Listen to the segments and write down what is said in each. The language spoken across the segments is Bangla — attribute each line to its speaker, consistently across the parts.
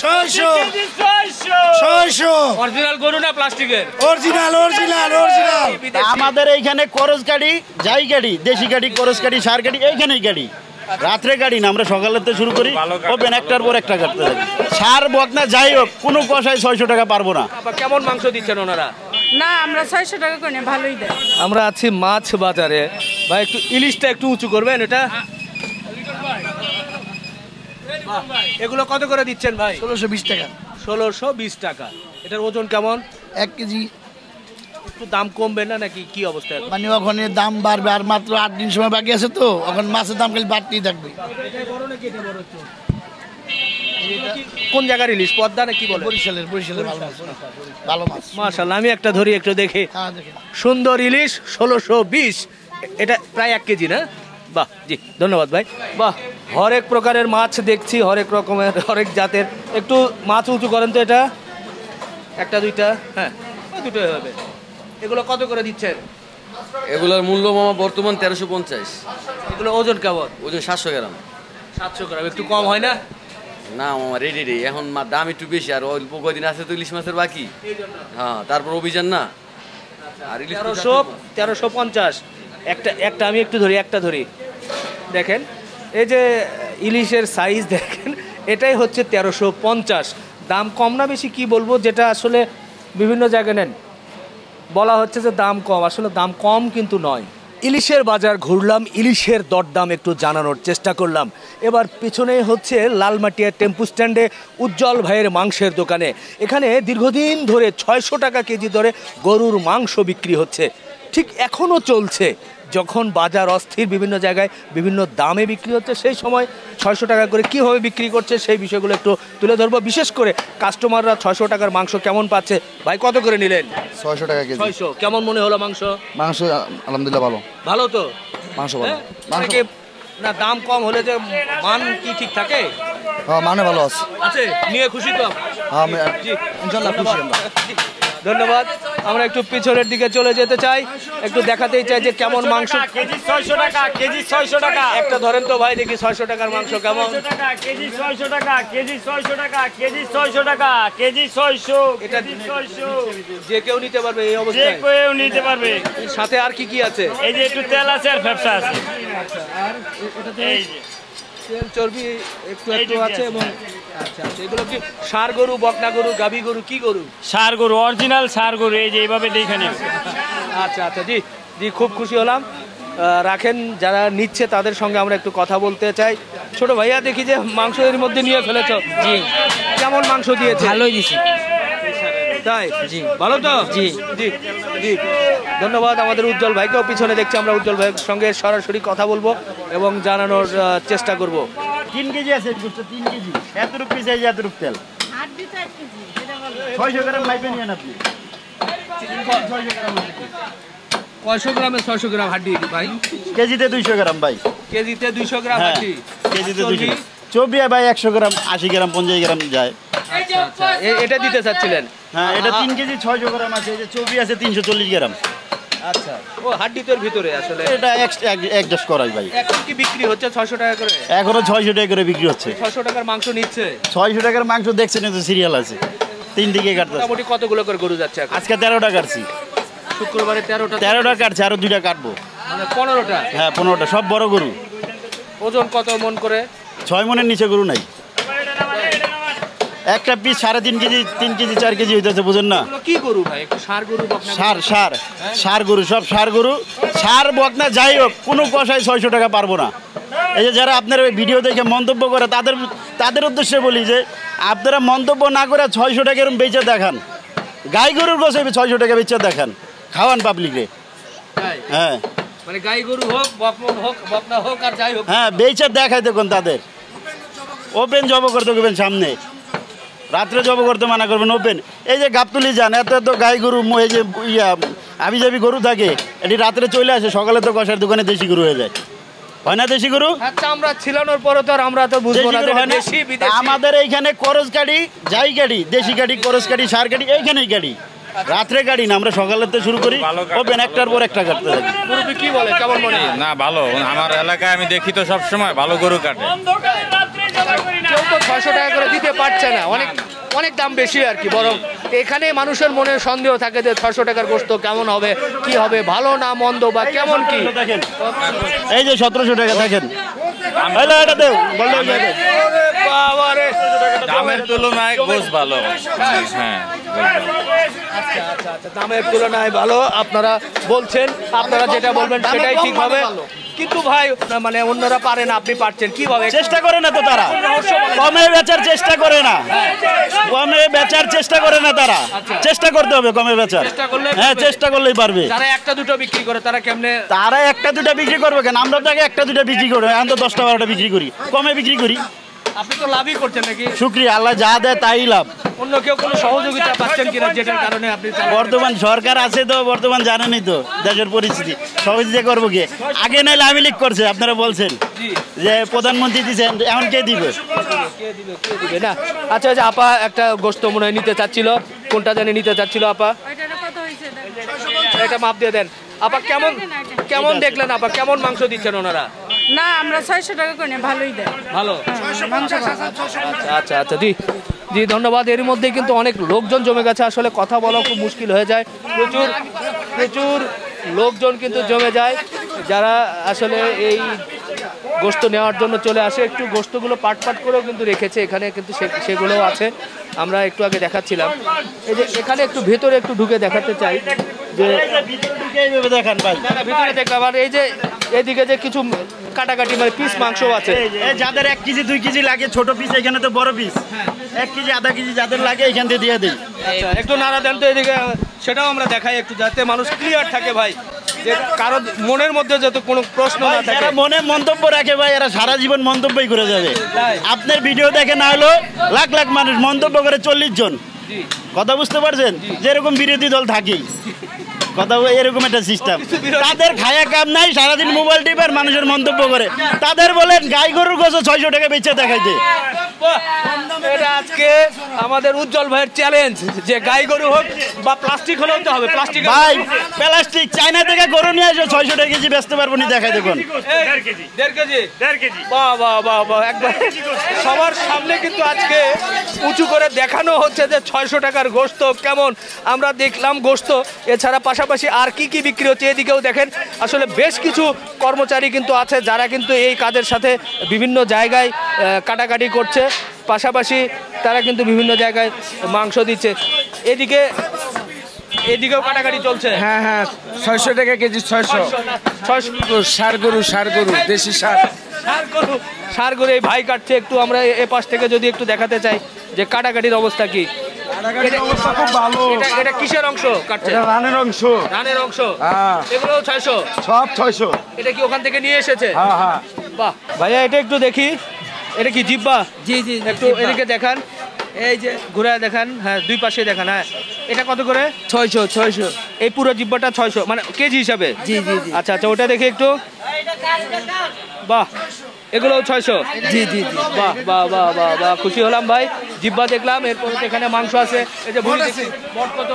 Speaker 1: 600
Speaker 2: অরিজিনাল গরু না প্লাস্টিকের?
Speaker 1: অরিজিনাল। আমাদের এইখানে করজ গাড়ি, যাই গাড়ি, দেশি গাড়ি, করজ গাড়ি, সার গাড়ি, এইখানেই গাড়ি। রাত্রে গাড়ি না, আমরা সকালেতে শুরু করি, ওপেন একটার পর একটা কাটতে থাকি। সার বকনা যাই হোক, কোনো কষায় 600 টাকা পারবো না।
Speaker 2: কেমন মাংস দিচ্ছেন ওনারা?
Speaker 3: না, আমরা 600 টাকা করে ভালোই দেয়।
Speaker 2: আমরা আছি মাছ বাজারে। ভাই একটু ইলিশটা একটু উঁচু করবেন। এটা এগুলো কত করে দিচ্ছেন ভাই?
Speaker 1: 1620 টাকা।
Speaker 2: 1620 টাকা। এটার ওজন কেমন?
Speaker 1: 1 কেজি।
Speaker 2: একটু দাম কমবে না নাকি কি অবস্থা?
Speaker 1: মানে ওখানে দাম বাড়বে, আর মাত্র 8 দিন সময় বাকি আছে, তো এখন মাছের দাম খালি বাড়তেই থাকবে।
Speaker 2: কোন জায়গার ইলিশ? পদ্মা না কি বলে?
Speaker 1: বরিশালের ভালো মাছ।
Speaker 2: মাশাআল্লাহ, আমি একটা ধরি একটু দেখে। সুন্দর ইলিশ 1620। এটা প্রায় 1 কেজি না? বাহ, জি ধন্যবাদ ভাই। বাহ, হরেক প্রকারের মাছ দেখছি, হরেক রকমের, হরেক জাতের। একটু মাছ উঁচু করেন তো। এটা একটা দুইটা, হ্যাঁ দুটোই হবে। এগুলো কত করে দিচ্ছেন?
Speaker 4: এগুলোর মূল্য মামা বর্তমান 1350।
Speaker 2: এগুলো ওজন কেমন?
Speaker 4: ওজন 700 গ্রাম।
Speaker 2: 700 গ্রাম, একটু কম হয় না?
Speaker 4: না মামা, রেডি এখন দাম একটু বেশি, আর অল্প কয়দিন আছে তো ইলিশ মাছের বাকি। হ্যাঁ, তারপর অভিযান না। আর
Speaker 2: 1350। একটা আমি একটু ধরি, একটা ধরি। দেখেন এই যে ইলিশের সাইজ দেখেন, এটাই হচ্ছে 1350। দাম কম না বেশি কি বলবো, যেটা আসলে বিভিন্ন জায়গায় নেন বলা হচ্ছে যে দাম কম, আসলে দাম কম কিন্তু নয়। ইলিশের বাজার ঘুরলাম, ইলিশের দরদাম একটু জানানোর চেষ্টা করলাম। এবার পিছনে হচ্ছে লালমাটিয়ার টেম্পু স্ট্যান্ডে উজ্জ্বল ভাইয়ের মাংসের দোকানে। এখানে দীর্ঘদিন ধরে 600 টাকা কেজি দরে গরুর মাংস বিক্রি হচ্ছে। ঠিক এখনও চলছে। যখন বাজার অস্থির, বিভিন্ন জায়গায় বিভিন্ন দামে বিক্রি হচ্ছে, সেই সময় 600 টাকা করে কীভাবে বিক্রি করছে সেই বিষয়গুলো একটু তুলে ধরবো। বিশেষ করে কাস্টমাররা 600 টাকার মাংস কেমন পাচ্ছে। ভাই কত করে নিলেন?
Speaker 1: 600 টাকা কেজি।
Speaker 2: 600। কেমন মনে হলো মাংস?
Speaker 1: মাংস আলহামদুলিল্লাহ ভালো।
Speaker 2: ভালো তো?
Speaker 1: মাংস ভালো।
Speaker 2: না, দাম কম হলে যে মান কি ঠিক থাকে?
Speaker 1: হ্যাঁ, মানে ভালো আছে।
Speaker 2: নিয়ে খুশি তো?
Speaker 1: হ্যাঁ, ইনশাআল্লাহ খুশি আমরা।
Speaker 2: ধন্যবাদ। আমরা একটু পিছনের দিকে চলে যেতে চাই, একটু দেখাতেই চাই যে কেমন মাংস।
Speaker 5: কেজি 600 টাকা, কেজি 600 টাকা।
Speaker 2: একটা ধরেন তো ভাই, দেখি 600 টাকার মাংস কেমন।
Speaker 5: কেজি 600 টাকা, কেজি 600 টাকা, কেজি 600 টাকা, কেজি 600।
Speaker 2: এটা 600 যে কেউ নিতে পারবে এই
Speaker 5: যে
Speaker 2: অবস্থায়?
Speaker 5: কেউ নিতে পারবে।
Speaker 2: সাথে আর কি কি আছে?
Speaker 5: এই যে একটু তেল আছে আর ব্যবসা আছে।
Speaker 2: আর
Speaker 5: এই যে
Speaker 2: তেল চর্বি একটু আছে। এবং আচ্ছা, এগুলো কি ষাঁড় গরু, বকনা গরু, গাভী গরু, কি গরু?
Speaker 5: ষাঁড় গরু, অরিজিনাল ষাঁড় গরু। এই যে এইভাবে দেখে নিন।
Speaker 2: আচ্ছা, জি জি, খুব খুশি হলাম। রাখেন, যারা নিচ্ছে তাদের সঙ্গে আমরা একটু কথা বলতে চাই। ছোট ভাইয়া, দেখি যে মাংস এর মধ্যে নিয়ে ফেলেছো। জি, কেমন মাংস দিয়েছে?
Speaker 6: ভালোই দিছি।
Speaker 2: তাই?
Speaker 6: জি।
Speaker 2: ভালো তো?
Speaker 6: জি
Speaker 2: জি জি, ধন্যবাদ আমাদের উজ্জ্বল ভাইকেও। পিছনে দেখছি, আমরা উজ্জ্বল ভাইয়ের সঙ্গে সরাসরি কথা বলবো এবং জানানোর চেষ্টা করব।
Speaker 1: 3 কেজি আছে, 3 কেজি। এতটুকু পিস, এই যে এতটুকু তেল। 600 গ্রাম মাইপে নিয়েন আপনি।
Speaker 2: 500 গ্রামে 600 গ্রাম হাড্ডি ভাই?
Speaker 1: কেজিতে 200 গ্রাম ভাই।
Speaker 2: কেজিতে 200 গ্রাম হাড্ডি।
Speaker 1: কেজিতে 200। চর্বি ভাই 100 গ্রাম, 80 গ্রাম, 50 গ্রাম যায়।
Speaker 2: আচ্ছা, এটা দিতে চাচ্ছিলেন?
Speaker 1: হ্যাঁ, এটা 3 কেজি 600 গ্রাম আছে। এই যে চর্বি আছে 340 গ্রাম।
Speaker 2: আচ্ছা, ও হাড্ডি তোর ভিতরে আসলে
Speaker 1: এটা অ্যাডজাস্ট করাই ভাই।
Speaker 2: এখন কি বিক্রি হচ্ছে 600 টাকা করে?
Speaker 1: এখনো 600 টাকা করে বিক্রি হচ্ছে।
Speaker 2: 600 টাকার মাংস নিচ্ছে।
Speaker 1: 600 টাকার মাংস দেখছেন, তো সিরিয়াল আছে 3 দিকে কাটতে।
Speaker 2: মোটামুটি কতগুলো করে গরু যাচ্ছে এখন?
Speaker 1: আজকে 13টা কাটছি।
Speaker 2: শুক্রবারে 13টা
Speaker 1: কাটছে, আরো 2টা কাটবো।
Speaker 2: মানে 15টা?
Speaker 1: হ্যাঁ, 15টা, সব বড় গরু।
Speaker 2: ওজন কত মন করে?
Speaker 1: 6 মনের নিচে গরু নাই। একটা পিস 3.5 কেজি, 3 কেজি, 4 কেজি হইতেছে, বুঝেন না?
Speaker 2: কি গরু ভাই? একটু ষাঁড় গরু, বকনা গরু?
Speaker 1: ষাঁড় গরু, সব ষাঁড় গরু। ষাঁড় বকনা যাই হোক, কোনো কষায় 600 টাকা পারবো না। এই যে যারা আপনার ভিডিও দেখে মন্তব্য করে, তাদের উদ্দেশ্যে বলি যে আপনারা মন্তব্য না করে 600 টাকা এরকম বেচে দেখান। গাই গরুর গোছে 600 টাকা বেচে দেখান, খাওয়ান পাবলিকে। হ্যাঁ,
Speaker 2: মানে গাই গরু হোক, বকনা হোক, আর যাই হোক,
Speaker 1: হ্যাঁ, বেচে দেখাই দেখুন। তাদের ওপেন জব করতে করবেন, সামনে রাত্রে জব করতে মানা করবেন, ওপেন। এই যে গাবতুলি যান, এত গাই গরু, এই যে আবি যাবি গরু থাকে, এটি রাত্রে চলে আসে, সকালে তো কষার দোকানে দেশি গরু হয়ে যায়। হয় না দেশি গরু?
Speaker 2: আচ্ছা, আমরা ছিলানোর পরে তো আমরা তো বুঝবো না দেশি বিদেশি।
Speaker 1: আমাদের এইখানে করজ গাড়ি, যাই গাড়ি, দেশি গাড়ি, করজ গাড়ি, সার গাড়ি, এইখানেই গাড়ি। রাত্রে গাড়ি না, আমরা সকালেতে শুরু করি, ওপেন একটার পর একটা কাটতে থাকি।
Speaker 2: মুরব্বি কি বলে, কেমন মনে হয়?
Speaker 7: না, ভালো। আমার এলাকায় আমি দেখি তো সব সময় ভালো গরু কাটে।
Speaker 2: কেউ তো 600 টাকা করে দিতে পারছে না, অনেক অনেক দাম বেশি আর কি। বরং এখানে মানুষের মনে সন্দেহ থাকে যে 600 টাকার গোশত কেমন হবে, কি হবে, ভালো না মন্দ বা কেমন কি।
Speaker 1: দেখেন এই যে 1700 টাকা দেখেন, হ্যালো এটা দেও বললে যাবে।
Speaker 2: বাবারে,
Speaker 6: দামের তুলনায় গোশ ভালো। হ্যাঁ,
Speaker 2: আচ্ছা আচ্ছা আচ্ছা, দামের তুলনায় ভালো আপনারা বলছেন, আপনারা যেটা বলবেন সেটাই ঠিক হবে। কিন্তু ভাই মানে অন্যরা পারে না, আপনি পারছেন কিভাবে?
Speaker 1: চেষ্টা করে না তো তারা, কমে বেচার চেষ্টা করে না, কমে বেচার চেষ্টা করে না তারা। চেষ্টা করতে হবে কমে বেচার,
Speaker 2: চেষ্টা করলে
Speaker 1: হ্যাঁ চেষ্টা করলেই পারবে।
Speaker 2: যারা একটা দুটো বিক্রি করে তারা কেমনে?
Speaker 1: তারা একটা দুটা বিক্রি করবে কেন? আমরা তাকে একটা দুটা বিক্রি করি, আমি তো 10টা 12টা বিক্রি করি, কমে বিক্রি করি।
Speaker 2: আপনি তো লাভই করছেন নাকি?
Speaker 1: শুক্রিয়া, আল্লাহ যা দেয় তাই লাভ।
Speaker 2: অন্য কেউ কোনো সহযোগিতা পাচ্ছেন কিনা যেটার কারণে আপনি
Speaker 1: বর্তমান সরকার আছে তো, বর্তমান জানেনই তো দেশের পরিস্থিতি, সহযোগিতা করবো কি? আগে নাইলে আওয়ামী লীগ করছে, আপনারা বলছেন যে প্রধানমন্ত্রী দিচ্ছেন, এখন কে দিবে?
Speaker 2: দিবে না? আচ্ছা আচ্ছা, আপা একটা গোশত মনে হয় নিতে চাচ্ছিল, কোনটা জানি নিতে চাচ্ছিল আপা?
Speaker 3: ওইটার কত হয়েছে
Speaker 2: এটা মাপ দিয়ে দেন আপা। কেমন কেমন দেখলেন আপা, কেমন মাংস দিচ্ছেন ওনারা?
Speaker 3: না, আমরা 600 টাকা করে ভালোই দেয়।
Speaker 2: ভালো।
Speaker 3: মাংস ভালো।
Speaker 2: আচ্ছা আচ্ছা, জি জি ধন্যবাদ। এর মধ্যে কিন্তু অনেক লোকজন জমে গেছে, আসলে কথা বলা খুব মুশকিল হয়ে যায়, প্রচুর প্রচুর লোকজন কিন্তু জমে যায় যারা আসলে এই গোশত নেওয়ার জন্য চলে আসে। একটু গোশতগুলো পাট পাট করেও কিন্তু রেখেছে এখানে, কিন্তু সেগুলোও আছে, আমরা একটু আগে দেখাচ্ছিলাম। এই যে এখানে একটু ভেতরে একটু ঢুকে দেখাতে চাই যে
Speaker 1: দেখেন ভাই,
Speaker 2: ভিতরে দেখলাম। আর এই যে এদিকে যে কিছু কাটাকাটি মানে পিস মাংস আছে,
Speaker 1: যাদের 1 কেজি 2 কেজি লাগে ছোট পিস, এখানে তো বড় পিস 1 কেজি আধা কেজি যাদের লাগে এখান থেকে দিয়ে দিই।
Speaker 2: আচ্ছা, একটু নাড়া দেন তো এদিকে, সেটাও আমরা দেখাই একটু, যাতে মানুষ ক্লিয়ার থাকে ভাই, যে কারো মনের মধ্যে যাতে কোনো প্রশ্ন না থাকে।
Speaker 1: যারা মনে মন্তব্য রাখে ভাই, এরা সারা জীবন মন্তব্যই করে যাবে। আপনার ভিডিও দেখে না হলো লাখ লাখ মানুষ মন্তব্য করে 40 জন। কথা বুঝতে পারছেন? যেরকম বিরোধী দল থাকেই, কথা এরকম একটা সিস্টেম। তাদের খায়া কাম নাই, সারাদিন মোবাইল টিপার মানুষের মন্তব্য করে। তাদের বলেন গাই গরুর গোশত 600 টাকা বেচে দেখাইতে।
Speaker 2: এটা আজকে আমাদের উজ্জ্বল ভাইয়ের চ্যালেঞ্জ, যে গাই গরু হোক বা প্লাস্টিক হলেও তো হবে। প্লাস্টিক
Speaker 1: ভাই প্লাস্টিক চায়না থেকে গরু নিয়ে আসে 600 টাকা কেজি বেচতে পারবো না, দেখাই দেখুন।
Speaker 2: 1.5 কেজি। বাহ বাহ বাহ বাহ, একবার সবার সামনে কিন্তু আজকে উঁচু করে দেখানো হচ্ছে যে 600 টাকার গোশত কেমন। আমরা দেখলাম গোশত, এছাড়া পাশাপাশি আর কি কি বিক্রি হচ্ছে এদিকেও দেখেন। আসলে বেশ কিছু কর্মচারী কিন্তু আছে যারা কিন্তু এই কাজের সাথে বিভিন্ন জায়গায় কাটাকাটি করছে, পাশাপাশি তারা কিন্তু বিভিন্ন জায়গায় মাংস দিচ্ছে। এদিকেও কাটাকাটি চলছে।
Speaker 7: হ্যাঁ হ্যাঁ, 600 টাকা কেজি। 600 ষাড় গরু, দেশি ষাড়
Speaker 2: গরু এই ভাই কাটছে। একটু আমরা এ পাশ থেকে যদি একটু দেখাতে চাই যে কাটাকাটির অবস্থা কি।
Speaker 7: খুব ভালো।
Speaker 2: এটা কিসের অংশ কাটছে?
Speaker 7: রানের অংশ।
Speaker 2: ধানের অংশ।
Speaker 7: হ্যাঁ,
Speaker 2: এগুলো 600
Speaker 7: সব 600।
Speaker 2: এটা কি ওখান থেকে নিয়ে এসেছে?
Speaker 7: হ্যাঁ হ্যাঁ।
Speaker 2: বাহ ভাইয়া, এটা একটু দেখি, এটা কি জিব্বা?
Speaker 8: জি জি,
Speaker 2: একটু এদিকে দেখান, এই যে ঘুরায় দেখান, হ্যাঁ দুই পাশে দেখান। হ্যাঁ, এটা কত করে?
Speaker 8: 600।
Speaker 2: এই পুরো জিব্বাটা 600 মানে কেজি হিসাবে?
Speaker 8: জি জি জি।
Speaker 2: আচ্ছা আচ্ছা, ওটা দেখি একটু। বাহ, এগুলো 600?
Speaker 8: জি জি জি।
Speaker 2: বাহ বাহ বাহ বাহ বাহ, খুশি হলাম ভাই। জিব্বা দেখলাম, এরপরে এখানে মাংস আছে। এই যে ভুঁড়ি দেখি, মোট কত?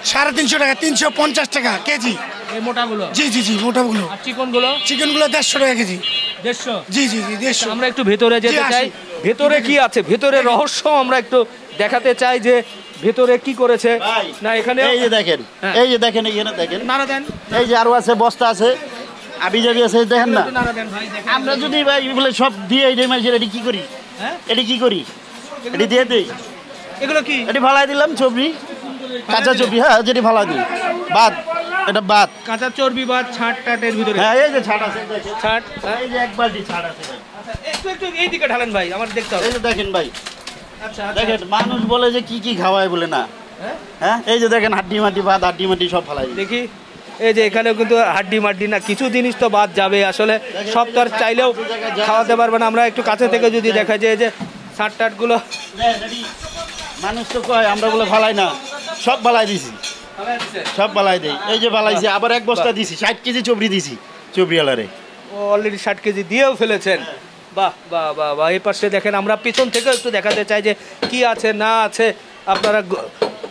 Speaker 9: 350 টাকা, 350 টাকা কেজি।
Speaker 2: এই মোটাগুলো?
Speaker 9: জি জি জি, মোটাগুলো।
Speaker 2: আর চিকনগুলো?
Speaker 9: চিকেনগুলো 150 টাকা কেজি।
Speaker 2: 150?
Speaker 9: জি জি জি, 150।
Speaker 2: আমরা একটু ভেতরে যেতে
Speaker 9: জি,
Speaker 2: চাই,
Speaker 9: আসুন।
Speaker 2: ভেতরে কি আছে, ভেতরে রহস্য আমরা একটু দেখাতে চাই যে ভেতরে কি করেছে।
Speaker 1: ভাই,
Speaker 2: না এখানে
Speaker 1: এই যে দেখেন,
Speaker 2: হ্যাঁ।
Speaker 1: এই যে দেখেন, এখানে দেখেন,
Speaker 2: নাড়া দেন,
Speaker 1: এই যে আরো আছে, বস্তা আছে, আবি যাবি আছে, দেখেন না।
Speaker 2: নাড়া দেন ভাই, দেখেন।
Speaker 1: আমরা যদি ভাই বলে সব দিয়ে এই মাঝে এটি কি করি?
Speaker 2: হ্যাঁ?
Speaker 1: এটি কি করি? এটি দিয়ে দেই,
Speaker 2: এগুলো কি?
Speaker 1: এটি ফালাই দিলাম চবড়ি, কাঁচা চবড়ি। হ্যাঁ, যেটি ফালাই দিই, বাদ, এটা বাদ।
Speaker 2: কাঁচা চর্বি বা ছাট টাটের ভিতরে?
Speaker 1: হ্যাঁ, এই যে ছাড় আছে, দেখেন।
Speaker 2: ছাট।
Speaker 1: এই যে এক বালতি ছাড় আছে।
Speaker 2: আচ্ছা, একটু একটু এই দিকে ঢালেন ভাই, আমার দেখতে হবে।
Speaker 1: এই যে দেখেন ভাই,
Speaker 2: আচ্ছা
Speaker 1: দেখেন মানুষ বলে যে কি কি খাওয়ায় বলে না। হ্যাঁ, এই যে দেখেন হাড্ডি মাটি বাদ, হাড্ডি মাটি সব ফালাই দিই।
Speaker 2: দেখি, এই যে এখানেও কিন্তু হাড্ডি মাড্ডি না, কিছু জিনিস তো বাদ যাবে। আসলে সব তো আর চাইলেও খাওয়াতে পারবে না। আমরা একটু কাছে থেকে যদি দেখা যায় যে ছাট টাটগুলো
Speaker 1: মানুষ তো কয় আমরা বলে ফালাই না, সব ফালাই দিছি, সব ফালাই দেই। এই যে ফালাইছি, আবার এক বস্তা দিছি, 60 কেজি চবড়ি দিছি চবড়িওয়ালারে।
Speaker 2: ও অলরেডি 60 কেজি দিয়েও ফেলেছেন। বাহ বাহ বাহ বাহ। এই পাশে দেখেন, আমরা পিছন থেকে একটু দেখাতে চাই যে কি আছে না আছে। আপনারা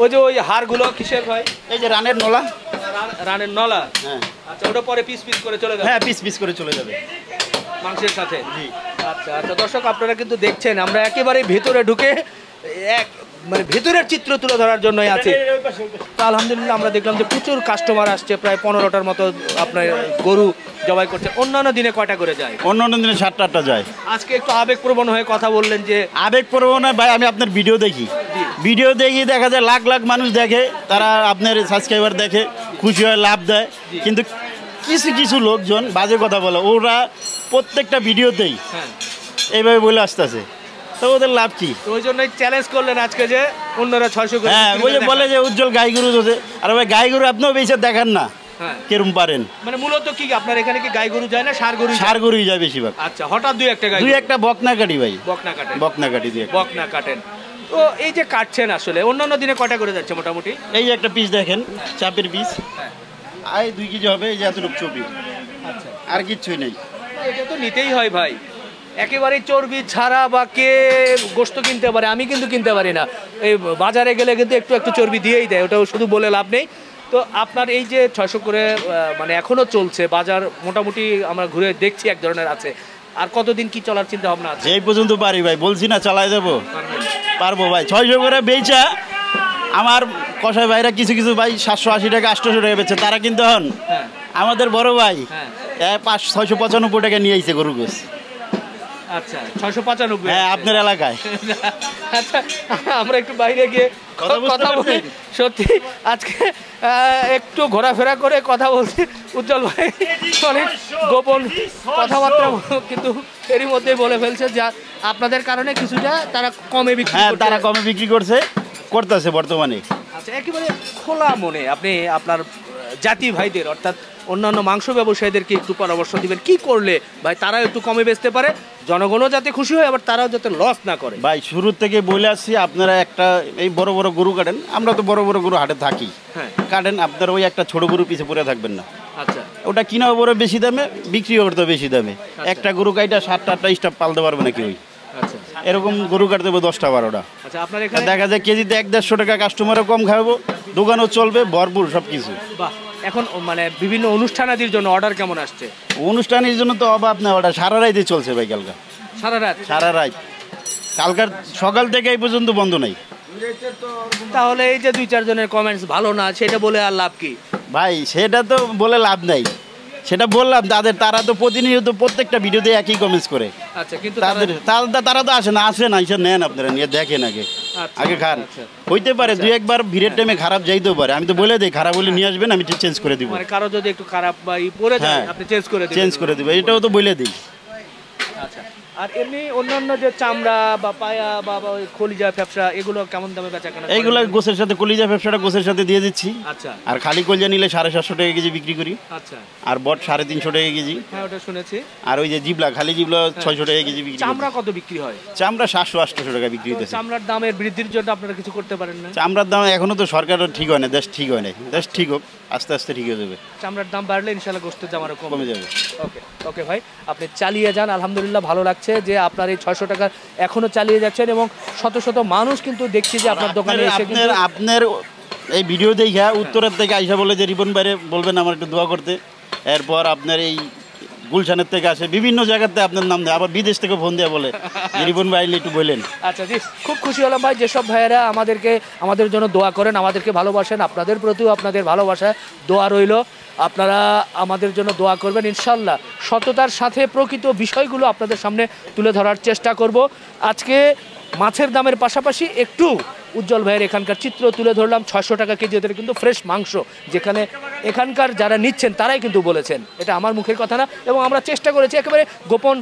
Speaker 2: ওই যে ওই হাড়গুলো কিসের ভাই?
Speaker 1: এই যে রানের নলা,
Speaker 2: রানের নলা।
Speaker 1: হ্যাঁ
Speaker 2: আচ্ছা, ওটা পরে পিস পিস করে চলে যাবে?
Speaker 1: হ্যাঁ, পিস পিস করে চলে যাবে।
Speaker 2: মাংসের সাথে আচ্ছা আচ্ছা দর্শক আপনারা কিন্তু দেখছেন আমরা একেবারে ভেতরে ঢুকে এক মানে ভেতরের চিত্র তুলে ধরার জন্যই আছি। তো আলহামদুলিল্লাহ আমরা দেখলাম যে প্রচুর কাস্টমার আসছে, প্রায় 15টার মতো আপনার গরু জবাই করছে। অন্যান্য দিনে কয়টা করে যায়?
Speaker 1: অন্য দিনে 7টা 8টা যায়।
Speaker 2: আজকে একটু আবেগপ্রবণ হয়ে কথা বললেন যে
Speaker 1: আবেগপ্রবণ ভাই, আমি আপনার ভিডিও দেখি, দেখা যায় লাখ লাখ মানুষ দেখে, তারা আপনার সাবস্ক্রাইবার দেখে, খুশি হয়, লাভ দেয়। কিন্তু কিছু কিছু লোকজন বাজে কথা বলে, ওরা প্রত্যেকটা ভিডিওতেই এইভাবে বলে আসতেছে, তো ওদের লাভ কি?
Speaker 2: তো ওই জন্যই চ্যালেঞ্জ করলেন আজকে যে অন্যরা 600 করে
Speaker 1: হ্যাঁ, ওই যে বলে যে উজ্জ্বল গাই গরু আছে, আর ভাই গাই গরু আপনিও বেশি দেখান না,
Speaker 2: হ্যাঁ
Speaker 1: কেরম পারেন।
Speaker 2: মানে মূলত কি আপনার এখানে কি গাই গরু যায় না ষাঁড় গরু?
Speaker 1: ষাঁড় গরুই যায় বেশিরভাগ।
Speaker 2: আচ্ছা, হঠাৎ দুই একটা গাই,
Speaker 1: দুই একটা বকনা কাটি ভাই,
Speaker 2: বকনা কাটেন,
Speaker 1: বকনা কাটি দুই একটা।
Speaker 2: বকনা কাটেন। তো এই যে কাটছেন আসলে অন্যান্য দিনে কয়টা করে যাচ্ছে মোটামুটি?
Speaker 1: এই যে একটা পিস দেখেন, চাপের পিস, আয় 2 কেজি হবে, এই যে এতটুকু চর্বি,
Speaker 2: আচ্ছা,
Speaker 1: আর কিচ্ছুই নেই।
Speaker 2: এটা তো নিতেই হয় ভাই, একেবারে চর্বি ছাড়া বা কে গোশত কিনতে পারে? আমি কিন্তু কিনতে পারি না। এই বাজারে গেলে কিন্তু একটু একটু চর্বি দিয়েই দেয়, ওটাও শুধু বলে লাভ নেই। তো আপনার এই যে 600 করে মানে এখনো চলছে বাজার, মোটামুটি আমরা ঘুরে দেখছি এক ধরনের আছে। আর কতদিন কি চলার চিন্তা ভাবনা আছে?
Speaker 1: যেই পর্যন্ত পারি ভাই, বলছি না চালাই যাবো, পারবো ভাই। 600 করে বেচা আমার কষাই ভাইরা কিছু কিছু ভাই 780 টাকা 800 টাকা বেচে, তারা কিন্তু হন আমাদের বড় ভাই 695 টাকা নিয়ে আইছে গরু গোস।
Speaker 2: আচ্ছা, 695।
Speaker 1: হ্যাঁ, আপনার এলাকায়।
Speaker 2: আচ্ছা, আমরা একটু বাইরে গিয়ে কথা বলি। সত্যি আজকে একটু ঘোরাফেরা করে কথা বলছি উজ্জ্বল ভাই, অনেক গোপন কথাবার্তা কিন্তু এরই মধ্যে বলে ফেলছে যে আপনাদের কারণে কিছুটা তারা কমে বিক্রি,
Speaker 1: হ্যাঁ তারা কমে বিক্রি করতেছে বর্তমানে।
Speaker 2: আচ্ছা, একেবারে খোলা মনে আপনি আপনার জাতি ভাইদের অর্থাৎ অন্যান্য মাংস ব্যবসায়ীদেরকে একটু পরামর্শ দিবেন কি করলে ভাই তারা একটু কমে বেচতে পারে, জনগণও যাতে খুশি হয়, আবার তারাও যাতে লস না করে।
Speaker 1: ভাই শুরু থেকে বলে আসছি, আপনারা একটা এই বড় বড় গরু কাটেন, আমরা তো বড় বড় গরু হাটে থাকি,
Speaker 2: হ্যাঁ
Speaker 1: কাটেন, আপনারা ওই একটা ছোট গরু পিছে পড়ে থাকবেন না।
Speaker 2: আচ্ছা,
Speaker 1: ওটা কিনাও বড় বেশি দামে, বিক্রিও করতে বেশি দামে। একটা গরু কাইটা 7টা 8টা স্টাফ পালতে পারবে না কেউই।
Speaker 2: আচ্ছা,
Speaker 1: এরকম গরু কাটতে হবে 10টা 12টা।
Speaker 2: আচ্ছা, আপনার এখানে
Speaker 1: দেখা যায় কেজিতে 100-150 টাকা, কাস্টমারও কম খাওয়াবো, দোকানও চলবে, ভরপুর সব কিছু।
Speaker 2: বাহ, এখন মানে বিভিন্ন অনুষ্ঠানাদির জন্য অর্ডার কেমন আসছে?
Speaker 1: অনুষ্ঠানের জন্য তো অভাব না, ওটা সারা রাইতে চলছে ভাই, কালকা
Speaker 2: সারা রাত?
Speaker 1: সারা রাত, কালকার সকাল থেকে এই পর্যন্ত বন্ধ নাই।
Speaker 2: তাহলে এই যে 2-4 জনের কমেন্টস ভালো না, সেটা বলে আর লাভ কি
Speaker 1: ভাই? সেটা তো বলে লাভ নাই, সেটা বললাম তারা তো প্রতিনিয়ত প্রত্যেকটা ভিডিওতে একই কমেন্টস করে।
Speaker 2: আচ্ছা, কিন্তু
Speaker 1: তারা তো আসে না এসে নেন, আপনারা নিয়ে দেখেন আগে,
Speaker 2: আচ্ছা,
Speaker 1: আগে খান।
Speaker 2: আচ্ছা।
Speaker 1: হইতে পারে 2-1 ভিড়ের টাইমে খারাপ যাইতেও পারে, আমি তো বলে দিই খারাপ হলে নিয়ে আসবেন, আমি চেঞ্জ করে দিব।
Speaker 2: মানে কারো যদি একটু খারাপ বা পড়ে যায় আপনি চেঞ্জ করে দিবেন।
Speaker 1: এটাও তো বলে দিই।
Speaker 2: আচ্ছা, আর এমনি অন্যান্য যে চামড়া বা পায়া বা ওই খলিজা ফ্যাপসা এগুলো কেমন দামে বেচা কেনা?
Speaker 1: এইগুলো গোছের সাথে, কলিজা ব্যবসাটা গোছের সাথে দিয়ে দিচ্ছি।
Speaker 2: আচ্ছা,
Speaker 1: আর খালি কলিজা নিলে 750 টাকা কেজি বিক্রি করি।
Speaker 2: আচ্ছা,
Speaker 1: আর বট 350 টাকা কেজি।
Speaker 2: হ্যাঁ ওটা শুনেছি।
Speaker 1: আর ওই যে জিবলা, খালি জিবলা 600 টাকা কেজি বিক্রি করি।
Speaker 2: চামড়া কত বিক্রি হয়?
Speaker 1: চামড়া 700-800 টাকা বিক্রি হইতেছে।
Speaker 2: চামড়ার দামের বৃদ্ধির জন্য আপনারা কিছু করতে পারেন না?
Speaker 1: চামড়ার দাম এখনো তো সরকারের ঠিক হয় না, দেশ ঠিক হয় না, দেশ ঠিক হোক, আস্তে আস্তে ঠিক হয়ে যাবে।
Speaker 2: চামড়ার দাম বাড়লে ইনশাআল্লাহ গোশতের দাম আরো
Speaker 1: কমে যাবে।
Speaker 2: ওকে ওকে ভাই, আপনি চালিয়ে যান। আলহামদুলিল্লাহ ভালো লাগছে যে আপনার এই 600 টাকা এখনো চালিয়ে যাচ্ছেন, এবং শত শত মানুষ কিন্তু দেখছি যে আপনার দোকানে এসে
Speaker 1: আপনার এই ভিডিও দেখা উত্তরের থেকে আইসা বলে যে রিপন বাইরে বলবেন আমার একটু দোয়া করতে। এরপর আপনার এই গুলশানের থেকে আসে, বিভিন্ন জায়গাতে আপনার নাম দেয়, আবার বিদেশ থেকে ফোন দেওয়া বলে যে রিপন ভাই একটু বললেন।
Speaker 2: আচ্ছা জি, খুব খুশি হলাম ভাই যেসব ভাইয়েরা আমাদের জন্য দোয়া করেন, আমাদেরকে ভালোবাসেন। আপনাদের প্রতিও আপনাদের ভালোবাসা দোয়া রইল, আপনারা আমাদের জন্য দোয়া করবেন। ইনশাল্লাহ সততার সাথে প্রকৃত বিষয়গুলো আপনাদের সামনে তুলে ধরার চেষ্টা করব। আজকে মাছের দামের পাশাপাশি একটু উজ্জ্বল ভাইয়ের এখানকার চিত্র তুলে ধরলাম। 600 টাকা কেজি ওদের কিন্তু ফ্রেশ মাংস, যেখানে এখানকার যারা নিচ্ছেন তারাই কিন্তু বলেছেন, এটা আমার মুখের কথা না। এবং আমরা চেষ্টা করেছি একেবারে গোপন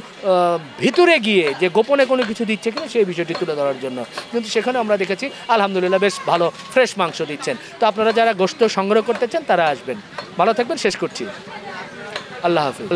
Speaker 2: ভিতরে গিয়ে যে গোপনে কোনো কিছু দিচ্ছে কিনা সেই বিষয়টি তুলে ধরার জন্য, কিন্তু সেখানে আমরা দেখেছি আলহামদুলিল্লাহ বেশ ভালো ফ্রেশ মাংস দিচ্ছেন। তো আপনারা যারা গোশত সংগ্রহ করতে চান তারা আসবেন। ভালো থাকবেন, শেষ করছি। আল্লাহ হাফিজ।